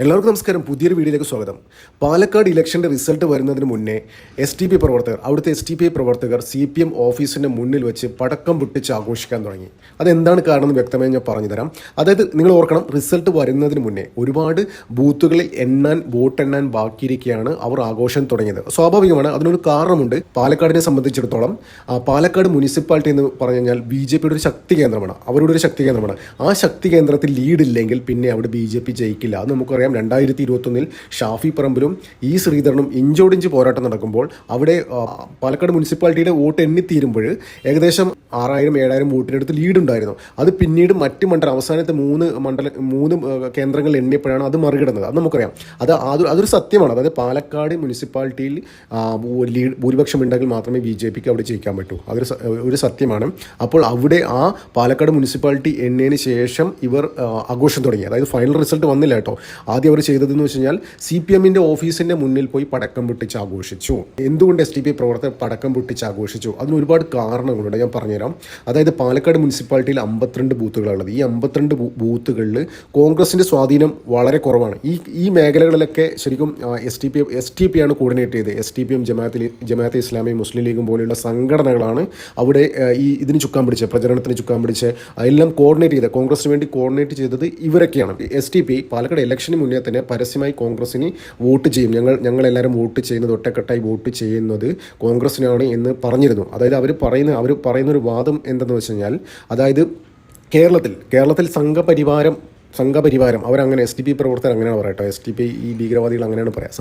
എല്ലാവർക്കും നമസ്കാരം. പുതിയൊരു വീഡിയോയിലേക്ക് സ്വാഗതം. പാലക്കാട് ഇലക്ഷൻ്റെ റിസൾട്ട് വരുന്നതിന് മുന്നേ അവിടുത്തെ STPI പ്രവർത്തകർ CPM ഓഫീസിൻ്റെ മുന്നിൽ വെച്ച് പടക്കം പൊട്ടിച്ച് ആഘോഷിക്കാൻ തുടങ്ങി. അതെന്താണ് കാരണം എന്ന് വ്യക്തമായി ഞാൻ പറഞ്ഞുതരാം. അതായത് നിങ്ങൾ ഓർക്കണം, റിസൾട്ട് വരുന്നതിന് മുന്നേ ഒരുപാട് ബൂത്തുകളിൽ വോട്ട് എണ്ണാൻ ബാക്കിയിരിക്കുകയാണ് അവർ ആഘോഷം തുടങ്ങിയത്. സ്വാഭാവികമാണ്, അതിനൊരു കാരണമുണ്ട്. പാലക്കാടിനെ സംബന്ധിച്ചിടത്തോളം പാലക്കാട് മുനിസിപ്പാലിറ്റി എന്ന് പറഞ്ഞു കഴിഞ്ഞാൽ BJPയുടെ ഒരു ശക്തി കേന്ദ്രമാണ്, അവരുടെ ഒരു ശക്തി കേന്ദ്രമാണ്. ആ ശക്തി കേന്ദ്രത്തിൽ ലീഡില്ലെങ്കിൽ പിന്നെ അവിടെ BJP ജയിക്കില്ല. അത് നമുക്കറിയാം. 2021 ഷാഫി പറമ്പിലും ശ്രീധരനും ഇഞ്ചോടിഞ്ച് പോരാട്ടം നടക്കുമ്പോൾ അവിടെ പാലക്കാട് മുനിസിപ്പാലിറ്റിയുടെ വോട്ട് എണ്ണിത്തീരുമ്പോൾ ഏകദേശം 6000-7000 വോട്ടിനടുത്ത് ലീഡ് ഉണ്ടായിരുന്നു. അത് പിന്നീട് മറ്റ് അവസാനത്തെ മൂന്ന് കേന്ദ്രങ്ങൾ എണ്ണിയപ്പോഴാണ് അത് മറികടന്നത്. അത് നമുക്കറിയാം. അതൊരു സത്യമാണ്. അതായത് പാലക്കാട് മുനിസിപ്പാലിറ്റിയിൽ ഭൂരിപക്ഷം ഉണ്ടെങ്കിൽ മാത്രമേ BJPക്ക് അവിടെ ജയിക്കാൻ പറ്റൂ. അതൊരു സത്യമാണ്. അപ്പോൾ അവിടെ പാലക്കാട് മുനിസിപ്പാലിറ്റി എണ്ണിയതിന് ശേഷം ഇവർ ആഘോഷം തുടങ്ങി. അതായത് ഫൈനൽ റിസൾട്ട് വന്നില്ല കേട്ടോ. ആദ്യം അവർ ചെയ്തതെന്ന് വെച്ച് കഴിഞ്ഞാൽ CPMൻ്റെ ഓഫീസിൻ്റെ മുന്നിൽ പോയി പടക്കം പൊട്ടിച്ച് ആഘോഷിച്ചു. എന്തുകൊണ്ട് STPI പ്രവർത്തകർ പടക്കം പൊട്ടിച്ച് ആഘോഷിച്ചു? അതിന് ഒരുപാട് കാരണങ്ങളുണ്ട്, ഞാൻ പറഞ്ഞുതരാം. അതായത് പാലക്കാട് മുനിസിപ്പാലിറ്റിയിൽ 52 ബൂത്തുകളുള്ളത്. ഈ 52 ബൂത്തുകളിൽ കോൺഗ്രസിൻ്റെ സ്വാധീനം വളരെ കുറവാണ്. ഈ മേഖലകളിലൊക്കെ ശരിക്കും STPI ആണ് കോർഡിനേറ്റ് ചെയ്തത്. STPM, ജമാഅത്തെ ഇസ്ലാമി, മുസ്ലിം ലീഗും പോലെയുള്ള സംഘടനകളാണ് അവിടെ ഇതിന് ചുക്കാൻ പിടിച്ചത്, പ്രചരണത്തിന് ചുക്കാൻ പിടിച്ച് എല്ലാം കോർഡിനേറ്റ് ചെയ്തത്. കോൺഗ്രസിന് വേണ്ടി കോർഡിനേറ്റ് ചെയ്തത് ഇവരൊക്കെയാണ്. STPI പാലക്കാട് ഇലക്ഷന് മുന്നേ തന്നെ പരസ്യമായി കോൺഗ്രസിന് വോട്ട് ചെയ്യും, ഞങ്ങളെല്ലാവരും വോട്ട് ചെയ്യുന്നത്, ഒറ്റക്കെട്ടായി വോട്ട് ചെയ്യുന്നത് കോൺഗ്രസിനാണ് എന്ന് പറഞ്ഞിരുന്നു. അതായത് അവർ പറയുന്ന ഒരു വാദം എന്തെന്ന് വെച്ച് കഴിഞ്ഞാൽ, അതായത് കേരളത്തിൽ സംഘപരിവാരം അവരങ്ങനെ STPI പ്രവർത്തകർ അങ്ങനെയാണ് പറയട്ടോ. STPI ഈ ഭീകരവാദികൾ അങ്ങനെയാണ് പറയാം.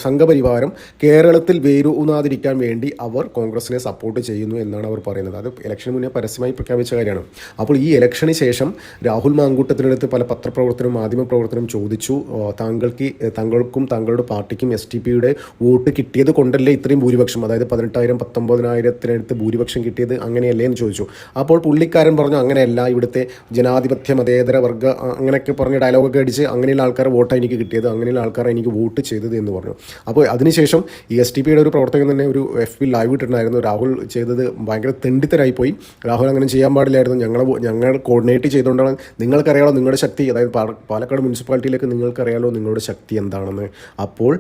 സംഘപരിവാരം കേരളത്തിൽ വേരൂന്നാതിരിക്കാൻ വേണ്ടി അവർ കോൺഗ്രസിനെ സപ്പോർട്ട് ചെയ്യുന്നു എന്നാണ് അവർ പറയുന്നത്. അത് ഇലക്ഷന് മുന്നേ പരസ്യമായി പ്രഖ്യാപിച്ച കാര്യമാണ്. അപ്പോൾ ഈ ഇലക്ഷന് ശേഷം രാഹുൽ മാങ്കൂട്ടത്തിനടുത്ത് പല പത്രപ്രവർത്തനവും മാധ്യമപ്രവർത്തനവും ചോദിച്ചു, താങ്കൾക്കും താങ്കളുടെ പാർട്ടിക്കും STPIയുടെ വോട്ട് കിട്ടിയത് കൊണ്ടല്ലേ ഇത്രയും ഭൂരിപക്ഷം, അതായത് 18,000-19,000 ഭൂരിപക്ഷം കിട്ടിയത് അങ്ങനെയല്ലേ എന്ന് ചോദിച്ചു. അപ്പോൾ പുള്ളിക്കാരൻ പറഞ്ഞു, അങ്ങനെയല്ല, ഇവിടുത്തെ ജനാധിപത്യ മതേതര അങ്ങനെയൊക്കെ പറഞ്ഞ് ഡയലോഗൊക്കെ അടിച്ച് അങ്ങനെയുള്ള ആൾക്കാർ വോട്ടാണ് എനിക്ക് കിട്ടിയത്, അങ്ങനെയുള്ള ആൾക്കാരെ എനിക്ക് വോട്ട് ചെയ്തത് എന്ന് പറഞ്ഞു. അപ്പോൾ അതിനുശേഷം ഈ STPIയുടെ ഒരു പ്രവർത്തകൻ തന്നെ ഒരു FB ലൈവ് ഇട്ടിട്ടുണ്ടായിരുന്നു. രാഹുൽ ചെയ്തത് ഭയങ്കര തെണ്ടിത്തരായിപ്പോയി, രാഹുൽ അങ്ങനെ ചെയ്യാൻ പാടില്ലായിരുന്നു, ഞങ്ങൾ കോർഡിനേറ്റ് ചെയ്തുകൊണ്ടാണ്, നിങ്ങൾക്കറിയാലോ നിങ്ങളുടെ ശക്തി, അതായത് പാലക്കാട് മുനിസിപ്പാലിറ്റിയിലേക്ക് നിങ്ങൾക്കറിയാലോ നിങ്ങളുടെ ശക്തി എന്താണെന്ന്. അപ്പോൾ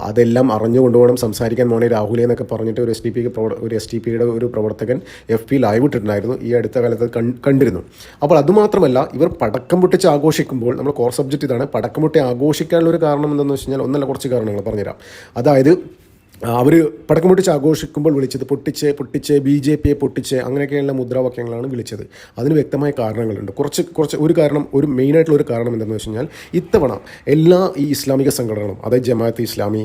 അതെല്ലാം അറിഞ്ഞുകൊണ്ടുവേണം സംസാരിക്കാൻ മോനെ രാഹുലേ എന്നൊക്കെ പറഞ്ഞിട്ട് ഒരു STPIയുടെ ഒരു പ്രവർത്തകൻ FB ലൈവ് ഇട്ടിട്ടുണ്ടായിരുന്നു. ഈ അടുത്ത കാലത്ത് കണ്ടിരുന്നു. അപ്പോൾ അതുമാത്രമല്ല, ഇവർ പടക്കം പൊട്ടിച്ച് ആഘോഷിക്കുമ്പോൾ, നമ്മുടെ കോർ സബ്ജക്റ്റ് ഇതാണ്, പടക്കം പൊട്ടി ആഘോഷിക്കാനുള്ള ഒരു കാരണം എന്താണെന്ന് വെച്ച് കഴിഞ്ഞാൽ, ഒന്നല്ല കുറച്ച് കാരണങ്ങൾ പറഞ്ഞുതരാം. അതായത് അവർ പടക്കം പൊട്ടിച്ച് ആഘോഷിക്കുമ്പോൾ വിളിച്ചത് പൊട്ടിച്ച് BJPയെ പൊട്ടിച്ച് അങ്ങനെയൊക്കെയുള്ള മുദ്രാവാക്യങ്ങളാണ് വിളിച്ചത്. അതിന് വ്യക്തമായ കാരണങ്ങളുണ്ട്. ഒരു മെയിനായിട്ടുള്ള ഒരു കാരണം എന്താണെന്ന് വെച്ച് കഴിഞ്ഞാൽ, ഇത്തവണ എല്ലാ ഈ ഇസ്ലാമിക സംഘടനകളും, അതായത് ജമാഅത്തെ ഇസ്ലാമി,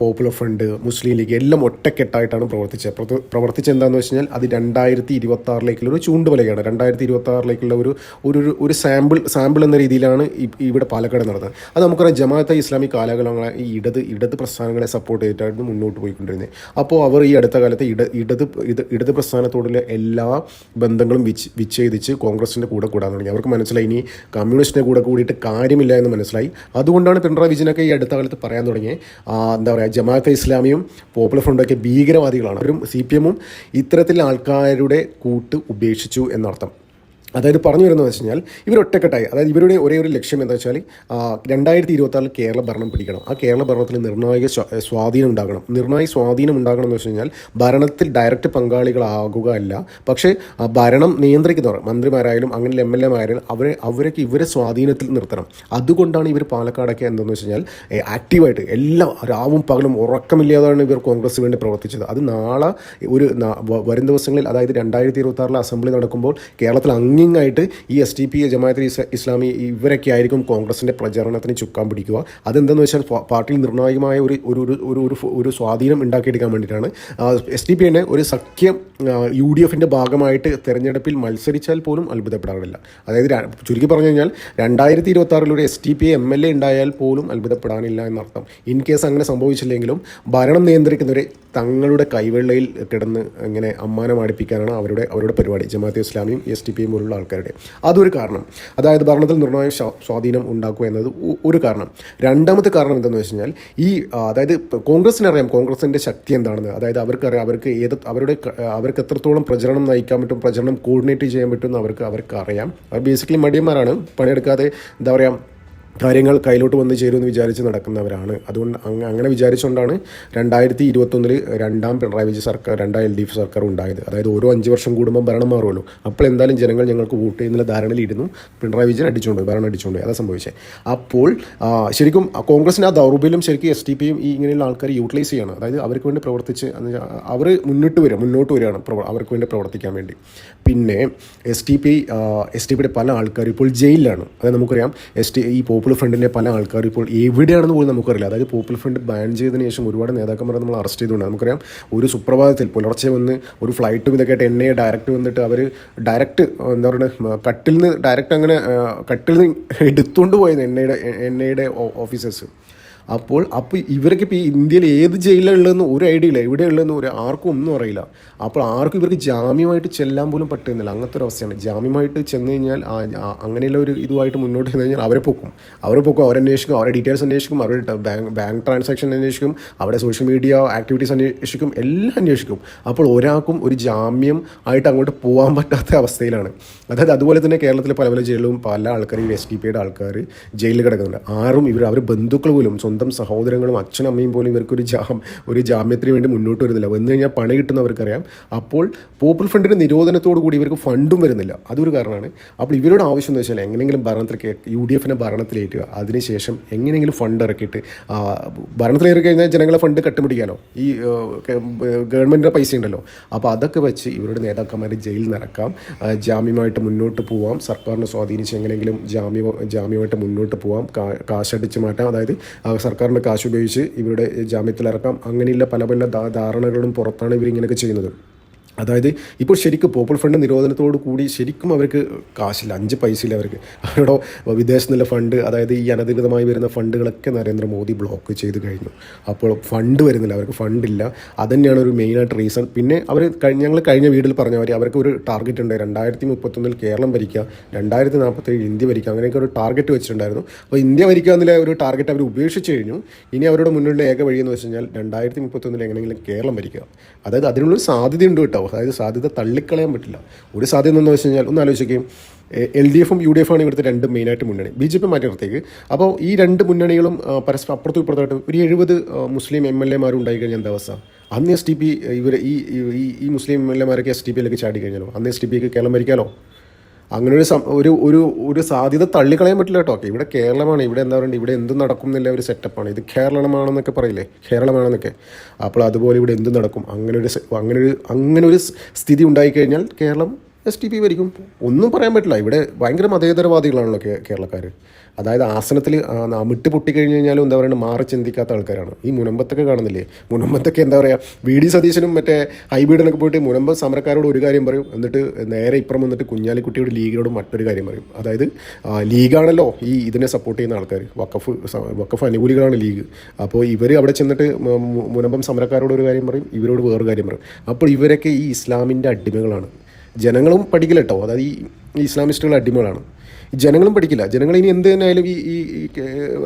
പോപ്പുലർ ഫ്രണ്ട്, മുസ്ലിം ലീഗ് എല്ലാം ഒറ്റക്കെട്ടായിട്ടാണ് പ്രവർത്തിച്ചത് എന്താണെന്ന് വെച്ച് കഴിഞ്ഞാൽ, അത് 2026 ഒരു ചൂണ്ടുവലയാണ്. 2026 ഒരു സാമ്പിൾ എന്ന രീതിയിലാണ് ഇവിടെ പാലക്കാട് നടന്നത്. അത് നമുക്കറിയാം, ജമാഅത്തെ ഇസ്ലാമി കാലകാലങ്ങളെ ഈ ഇടത് പ്രസ്ഥാനങ്ങളെ സപ്പോർട്ട് ചെയ്തിട്ടായിരുന്നു മുന്നോട്ട് പോയിക്കൊണ്ടിരുന്നത്. അപ്പോൾ അവർ ഈ അടുത്ത കാലത്ത് ഇടത് പ്രസ്ഥാനത്തോടുള്ള എല്ലാ ബന്ധങ്ങളും വിച്ഛേദിച്ച് കോൺഗ്രസിൻ്റെ കൂടെ കൂടാൻ തുടങ്ങി. അവർക്ക് മനസ്സിലായി ഇനി കമ്മ്യൂണിസ്റ്റിൻ്റെ കൂടെ കൂടിയിട്ട് കാര്യമില്ല എന്ന് മനസ്സിലായി. അതുകൊണ്ടാണ് പിണറായി വിജയനൊക്കെ ഈ അടുത്ത കാലത്ത് പറയാൻ തുടങ്ങിയത്, എന്താ പറയുക, ജമാഅത്തെ ഇസ്ലാമിയും പോപ്പുലർ ഫ്രണ്ടൊക്കെ ഭീകരവാദികളാണ്, അവരും CPMഉം ഇത്തരത്തിലുള്ള ആൾക്കാരുടെ കൂട്ട് ഉപേക്ഷിച്ചു എന്നർത്ഥം. അതായത് പറഞ്ഞു വരുന്നത് വെച്ച് കഴിഞ്ഞാൽ, ഇവർ ഒറ്റക്കെട്ടായി, അതായത് ഇവരുടെ ഒരേ ഒരു ലക്ഷ്യം എന്താ വെച്ചാൽ 2026 കേരള ഭരണം പിടിക്കണം. ആ കേരള ഭരണത്തിൽ നിർണായക സ്വാധീനം ഉണ്ടാകണം എന്ന് വെച്ച് കഴിഞ്ഞാൽ, ഭരണത്തിൽ ഡയറക്റ്റ് പങ്കാളികളാകുക അല്ല, പക്ഷേ ഭരണം നിയന്ത്രിക്കുന്നവർ, മന്ത്രിമാരായാലും അങ്ങനെ MLA അവരൊക്കെ ഇവരെ സ്വാധീനത്തിൽ നിർത്തണം. അതുകൊണ്ടാണ് ഇവർ പാലക്കാടൊക്കെ എന്താണെന്ന് വെച്ച് കഴിഞ്ഞാൽ ആക്റ്റീവായിട്ട് എല്ലാ രാവും പകലും ഉറക്കമില്ലാതാണ് ഇവർ കോൺഗ്രസ് വേണ്ടി പ്രവർത്തിച്ചത്. അത് നാളെ വരും ദിവസങ്ങളിൽ, അതായത് 2026 അസംബ്ലി നടക്കുമ്പോൾ കേരളത്തിൽ ആയിട്ട് ഈ STPI, ജമാഅത്തെ ഇസ്ലാമി ഇവരൊക്കെ ആയിരിക്കും കോൺഗ്രസിൻ്റെ പ്രചരണത്തിന് ചുക്കാൻ പിടിക്കുക. അതെന്താണെന്ന് വെച്ചാൽ, പാർട്ടിയിൽ നിർണായകമായ ഒരു സ്വാധീനം ഉണ്ടാക്കിയെടുക്കാൻ വേണ്ടിയിട്ടാണ്. STPIനെ ഒരു സഖ്യം UDFൻ്റെ ഭാഗമായിട്ട് തെരഞ്ഞെടുപ്പിൽ മത്സരിച്ചാൽ പോലും അത്ഭുതപ്പെടാറില്ല. അതായത് ചുരുക്കി പറഞ്ഞു കഴിഞ്ഞാൽ, 2026 ഒരു STPI MLA ഉണ്ടായാൽ പോലും അത്ഭുതപ്പെടാനില്ല എന്നർത്ഥം. ഇൻ കേസ് അങ്ങനെ സംഭവിച്ചില്ലെങ്കിലും ഭരണം നിയന്ത്രിക്കുന്നവരെ തങ്ങളുടെ കൈവെള്ളയിൽ കിടന്ന് ഇങ്ങനെ അമ്മാനമടിപ്പിക്കാനാണ് അവരുടെ പരിപാടി, ജമാഅത്തെ ഇസ്ലാമിയും STPIയും പോലുള്ള ആൾക്കാരുടെ. അതൊരു കാരണം. അതായത് ഭരണത്തിൽ നിർണായക സ്വാധീനം ഉണ്ടാക്കുക എന്നത് ഒരു കാരണം. രണ്ടാമത്തെ കാരണം എന്താണെന്ന് വെച്ച് കഴിഞ്ഞാൽ, അതായത് കോൺഗ്രസിനറിയാം കോൺഗ്രസിൻ്റെ ശക്തി എന്താണെന്ന്. അതായത് അവർക്കറിയാം അവർക്ക് എത്രത്തോളം പ്രചരണം നയിക്കാൻ പറ്റും, പ്രചരണം കോർഡിനേറ്റ് ചെയ്യാൻ പറ്റും എന്ന് അവർക്ക് അറിയാം. അവർ ബേസിക്കലി മടിയന്മാരാണ്, പണിയെടുക്കാതെ എന്താ പറയുക, കാര്യങ്ങൾ കയ്യിലോട്ട് വന്ന് ചേരുമെന്ന് വിചാരിച്ച് നടക്കുന്നവരാണ്. അതുകൊണ്ട് അങ്ങനെ വിചാരിച്ചുകൊണ്ടാണ് 2021 രണ്ടാം പിണറായി വിജയൻ സർക്കാർ, രണ്ടാം LDF സർക്കാർ ഉണ്ടായത്. അതായത് ഓരോ 5 വർഷം കൂടുമ്പോൾ ഭരണം മാറുമല്ലോ. അപ്പോൾ എന്തായാലും ജനങ്ങൾ ഞങ്ങൾക്ക് വോട്ട് ചെയ്യുന്ന ധാരണയിലിരുന്നു. പിണറായി വിജയൻ ഭരണം അടിച്ചുകൊണ്ട് അതാണ് സംഭവിച്ചത്. അപ്പോൾ ശരിക്കും കോൺഗ്രസിൻ്റെ ആ ദൗർബല്യം ശരിക്കും STPയും ഈ ഇങ്ങനെയുള്ള ആൾക്കാർ യൂട്ടിലൈസ് ചെയ്യണം. അതായത് അവർക്ക് വേണ്ടി പ്രവർത്തിച്ച് അവർ മുന്നോട്ട് വരികയാണ് അവർക്ക് വേണ്ടി പ്രവർത്തിക്കാൻ വേണ്ടി. പിന്നെ STPയുടെ പല ആൾക്കാരും ഇപ്പോൾ ജയിലിലാണ്. അതായത് നമുക്കറിയാം ഈ പോപ്പുലർ ഫ്രണ്ടിൻ്റെ പല ആൾക്കാരും ഇപ്പോൾ എവിടെയാണെന്ന് പോലും നമുക്കറിയില്ല. അതായത് പോപ്പുലർ ഫ്രണ്ട് ബാൻ ചെയ്തതിന് ശേഷം ഒരുപാട് നേതാക്കന്മാരെ നമ്മൾ അറസ്റ്റ് ചെയ്തുകൊണ്ട് നമുക്കറിയാം. ഒരു സുപ്രഭാതത്തിൽ പുലർച്ചെ വന്ന് ഒരു ഫ്ലൈറ്റും ഇതൊക്കെ ആയിട്ട് എണ്ണയെ ഡയറക്റ്റ് വന്നിട്ട് അവർ ഡയറക്റ്റ് എന്താ പറയുക കട്ടിൽ നിന്ന് എടുത്തുകൊണ്ട് പോയത് എണ്ണയുടെ ഓഫീസേഴ്സ്. അപ്പോൾ ഇവർക്ക് ഇപ്പോൾ ഈ ഇന്ത്യയിൽ ഏത് ജയിലുള്ളതെന്ന് ഒരു ഐഡിയ ഇല്ല, എവിടെയുള്ളതെന്ന് ആർക്കും ഒന്നും അറിയില്ല. അപ്പോൾ ആർക്കും ഇവർക്ക് ജാമ്യമായിട്ട് ചെല്ലാൻ പോലും പറ്റുന്നില്ല. അങ്ങനത്തെ ഒരു അവസ്ഥയാണ്. ജാമ്യമായിട്ട് ചെന്ന് കഴിഞ്ഞാൽ അങ്ങനെയുള്ള ഒരു ഇതുമായിട്ട് മുന്നോട്ട് ചെന്ന് കഴിഞ്ഞാൽ അവരെ പൊക്കും, അവരന്വേഷിക്കും, അവരുടെ ഡീറ്റെയിൽസ് അന്വേഷിക്കും, അവരുടെ ബാങ്ക് ട്രാൻസാക്ഷൻ അന്വേഷിക്കും, അവരുടെ സോഷ്യൽ മീഡിയ ആക്ടിവിറ്റീസ് അന്വേഷിക്കും, എല്ലാം അന്വേഷിക്കും. അപ്പോൾ ഒരാൾക്കും ഒരു ജാമ്യം ആയിട്ട് അങ്ങോട്ട് പോകാൻ പറ്റാത്ത അവസ്ഥയിലാണ്. അതായത് അതുപോലെ തന്നെ കേരളത്തിലെ പല ജയിലിലും പല ആൾക്കാരും STPയുടെ ആൾക്കാർ ജയിലിൽ കിടക്കുന്നുണ്ട്. അവർ ബന്ധുക്കൾ പോലും, സ്വന്തം സഹോദരങ്ങളും അച്ഛനും അമ്മയും പോലും ഇവർക്കൊരു ജാമ്യത്തിന് വേണ്ടി മുന്നോട്ട് വരുന്നില്ല. വന്നു കഴിഞ്ഞാൽ പണി കിട്ടുന്നവർക്കറിയാം. അപ്പോൾ പോപ്പുലർ ഫ്രണ്ടിൻ്റെ നിരോധനത്തോടു കൂടി ഇവർക്ക് ഫണ്ടും വരുന്നില്ല. അതൊരു കാരണമാണ്. അപ്പോൾ ഇവരുടെ ആവശ്യം എന്ന് വെച്ചാൽ എങ്ങനെയെങ്കിലും UDFനെ ഭരണത്തിലേറ്റുക, അതിനുശേഷം എങ്ങനെയെങ്കിലും ഫണ്ട് ഇറക്കിയിട്ട് ഭരണത്തിലേറി കഴിഞ്ഞാൽ ജനങ്ങളെ ഫണ്ട് കട്ടുപിടിക്കാമല്ലോ, ഈ ഗവൺമെൻറ്റിൻ്റെ പൈസ ഉണ്ടല്ലോ. അപ്പോൾ അതൊക്കെ വെച്ച് ഇവരുടെ നേതാക്കന്മാർ ജയിലിൽ നിറക്കാം, ജാമ്യമായിട്ട് മുന്നോട്ട് പോവാം, സർക്കാരിനെ സ്വാധീനിച്ച് എങ്ങനെയെങ്കിലും ജാമ്യമായിട്ട് മുന്നോട്ട് പോവാം, കാശടിച്ച് മാറ്റാം. അതായത് സർക്കാരിൻ്റെ കാശ് ഉപയോഗിച്ച് ഇവരുടെ ജാമ്യത്തിലിറക്കാം. അങ്ങനെയുള്ള പല ധാരണകളും പുറത്താണ് ഇവരിങ്ങനെയൊക്കെ ചെയ്യുന്നത്. അതായത് ഇപ്പോൾ ശരിക്കും പോപ്പുലർ ഫ്രണ്ട് നിരോധനത്തോടു കൂടി ശരിക്കും അവർക്ക് കാശില്ല, 5 പൈസയില്ല അവർക്ക്. അവരുടെ വിദേശത്തു നിന്നുള്ള ഫണ്ട്, അതായത് ഈ അനധികൃതമായി വരുന്ന ഫണ്ടുകളൊക്കെ നരേന്ദ്രമോദി ബ്ലോക്ക് ചെയ്ത് കഴിഞ്ഞു. അപ്പോൾ ഫണ്ട് വരുന്നില്ല, അവർക്ക് ഫണ്ടില്ല. അതുതന്നെയാണ് ഒരു മെയിനായിട്ട് റീസൺ. പിന്നെ ഞങ്ങൾ കഴിഞ്ഞ വീഡിയോയിൽ പറഞ്ഞ അവർക്ക് ഒരു ടാർഗറ്റ് ഉണ്ട്. 2031 കേരളം ഭരിക്കുക, 2047 ഇന്ത്യ ഭരിക്കുക, അങ്ങനെയൊക്കെ ഒരു ടാർഗറ്റ് വെച്ചിട്ടുണ്ടായിരുന്നു. അപ്പോൾ ഇന്ത്യ ഭരിക്കുക എന്നുള്ള ഒരു ടാർഗറ്റ് അവർ ഉപേക്ഷിച്ച് കഴിഞ്ഞു. ഇനി അവരുടെ മുന്നിലുള്ള ഏക വഴിയെന്ന് വെച്ച് കഴിഞ്ഞാൽ 2031 എങ്ങനെയെങ്കിലും കേരളം ഭരിക്കുക. അതായത് അതിനുള്ളൊരു സാധ്യതയുണ്ട് കേട്ടോ. അതായത് സാധ്യത തള്ളിക്കളയാൻ പറ്റില്ല. ഒരു സാധ്യത എന്ന് വെച്ച് കഴിഞ്ഞാൽ ഒന്ന് ആലോചിക്കുകയും LDFും UDF ആണ് ഇവിടുത്തെ 2 മെയിനായിട്ട് മുന്നണി. BJP മാറ്റി നിർത്തേക്ക്. അപ്പോൾ ഈ 2 മുന്നണികളും പരസ്പരം അപ്പുറത്തും ഇപ്പുറത്തായിട്ട് ഒരു 70 മുസ്ലിം MLA ഉണ്ടായി കഴിഞ്ഞാൽ എന്താ അവസ്ഥ? അന്ന് STP ഈ മുസ്ലിം MLA STPയിലേക്ക് ചാടി കഴിഞ്ഞാലോ, അന്ന് STPക്ക് കേരളം ഭരിക്കാമല്ലോ. അങ്ങനെ ഒരു സാധ്യത തള്ളിക്കളയാൻ പറ്റില്ല കേട്ടോ. ഇവിടെ കേരളമാണ്, ഇവിടെ എന്താ പറയുക, ഇവിടെ എന്തും നടക്കും എന്നുള്ള ഒരു സെറ്റപ്പാണ്. ഇത് കേരളമാണെന്നൊക്കെ പറയില്ലേ, കേരളമാണെന്നൊക്കെ. അപ്പോൾ അതുപോലെ ഇവിടെ എന്തും നടക്കും. അങ്ങനെ ഒരു സ്ഥിതി ഉണ്ടായിക്കഴിഞ്ഞാൽ കേരളം STP ഭരിക്കും. ഒന്നും പറയാൻ പറ്റില്ല. ഇവിടെ ഭയങ്കര മതേതരവാദികളാണല്ലോ കേരളക്കാർ. അതായത് ആസനത്തിൽ മിട്ട് പൊട്ടിക്കഴിഞ്ഞ് കഴിഞ്ഞാലും എന്താ പറയുക, മാറി ചിന്തിക്കാത്ത ആൾക്കാരാണ്. ഈ മുനമ്പത്തൊക്കെ കാണുന്നില്ലേ, മുനമ്പത്തൊക്കെ എന്താ പറയുക, VD സതീശനും മറ്റേ ഹൈബീഡിനൊക്കെ പോയിട്ട് മുനമ്പ് സമരക്കാരോട് ഒരു കാര്യം പറയും, എന്നിട്ട് നേരെ ഇപ്പുറം വന്നിട്ട് കുഞ്ഞാലിക്കുട്ടിയുടെ ലീഗിനോട് മറ്റൊരു കാര്യം പറയും. അതായത് ലീഗാണല്ലോ ഇതിനെ സപ്പോർട്ട് ചെയ്യുന്ന ആൾക്കാർ, വഖഫ് അനുകൂലികളാണ് ലീഗ്. അപ്പോൾ ഇവർ അവിടെ ചെന്നിട്ട് മുനമ്പം സമരക്കാരോട് ഒരു കാര്യം പറയും, ഇവരോട് വേറൊരു കാര്യം പറയും. അപ്പോൾ ഇവരൊക്കെ ഈ ഇസ്ലാമിൻ്റെ അടിമകളാണ്. ജനങ്ങളും പഠിക്കില്ല കേട്ടോ. അതായത് ഈ ഇസ്ലാമിസ്റ്റുകളുടെ അടിമകളാണ്. ജനങ്ങളും പഠിക്കില്ല. ജനങ്ങൾ ഇനി എന്ത് തന്നെയായാലും ഈ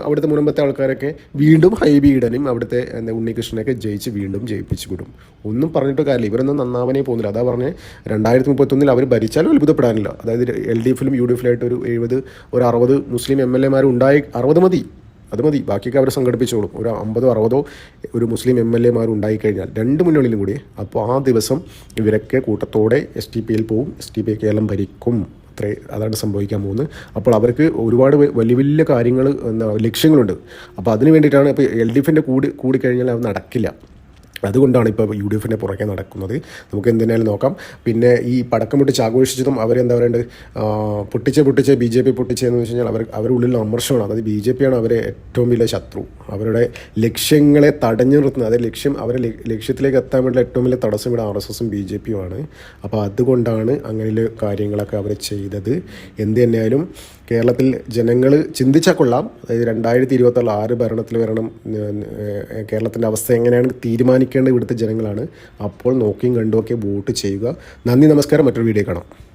അവിടുത്തെ മുനമ്പത്തെ ആൾക്കാരൊക്കെ വീണ്ടും ഹൈബീഡനും അവിടുത്തെ ഉണ്ണികൃഷ്ണനൊക്കെ വീണ്ടും ജയിപ്പിച്ചു വിടും. ഒന്നും പറഞ്ഞിട്ട് കാര്യമില്ല. ഇവരൊന്നും നന്നാവനേ പോകുന്നില്ല. അതാ പറഞ്ഞ് 2031 അവർ ഭരിച്ചാലും അത്ഭുതപ്പെടാനില്ല. അതായത് LDFിലും UDFിലായിട്ട് ഒരു 70 ഒരു 60 മുസ്ലിം MLA ഉണ്ടായി. 60 മതി, അത് മതി. ബാക്കിയൊക്കെ അവർ സംഘടിപ്പിച്ചോളും. ഒരു 50-60 ഒരു മുസ്ലിം MLA ഉണ്ടായിക്കഴിഞ്ഞാൽ 2 മുന്നണിയിലും കൂടി, അപ്പോൾ ആ ദിവസം ഇവരൊക്കെ കൂട്ടത്തോടെ STPയിൽ പോവും. STP കേരളം ഭരിക്കും. അതാണ് സംഭവിക്കാൻ പോകുന്നത്. അപ്പോൾ അവർക്ക് ഒരുപാട് വലിയ കാര്യങ്ങൾ ലക്ഷ്യങ്ങളുണ്ട്. അപ്പോൾ അതിന് വേണ്ടിയിട്ടാണ്. ഇപ്പോൾ LDFിൻ്റെ കൂടിക്കഴിഞ്ഞാൽ അത് നടക്കില്ല. അതുകൊണ്ടാണ് ഇപ്പോൾ UDFിൻ്റെ പുറകെ നടക്കുന്നത്. നമുക്ക് എന്തിനായാലും നോക്കാം. പിന്നെ ഈ പടക്കം പൊട്ടിച്ച് ആഘോഷിച്ചതും അവരെന്താ പറയേണ്ടത്, പൊട്ടിച്ച് BJP പൊട്ടിച്ചതെന്ന് വെച്ച് കഴിഞ്ഞാൽ അവരുള്ളിൽ അമർഷമാണ്. അതായത് BJP ആണ് അവരെ ഏറ്റവും വലിയ ശത്രു. അവരുടെ ലക്ഷ്യങ്ങളെ തടഞ്ഞു നിർത്തുന്നത്, അതായത് അവരെ ലക്ഷ്യത്തിലേക്ക് എത്താൻ വേണ്ടിയുള്ള ഏറ്റവും വലിയ തടസ്സം ഇവിടെ RSSും BJPയുമാണ്. അപ്പോൾ അതുകൊണ്ടാണ് അങ്ങനെയുള്ള കാര്യങ്ങളൊക്കെ അവർ ചെയ്തത്. എന്ത് തന്നെയായാലും കേരളത്തിൽ ജനങ്ങൾ ചിന്തിച്ചാൽ കൊള്ളാം. അതായത് 2026 ആര് ഭരണത്തിൽ വരണം, കേരളത്തിൻ്റെ അവസ്ഥ എങ്ങനെയാണ് തീരുമാനിക്കേണ്ടത് ഇവിടുത്തെ ജനങ്ങളാണ്. അപ്പോൾ നോക്കിയും കണ്ടുമൊക്കെ വോട്ട് ചെയ്യുക. നന്ദി, നമസ്കാരം. മറ്റൊരു വീഡിയോ കാണാം.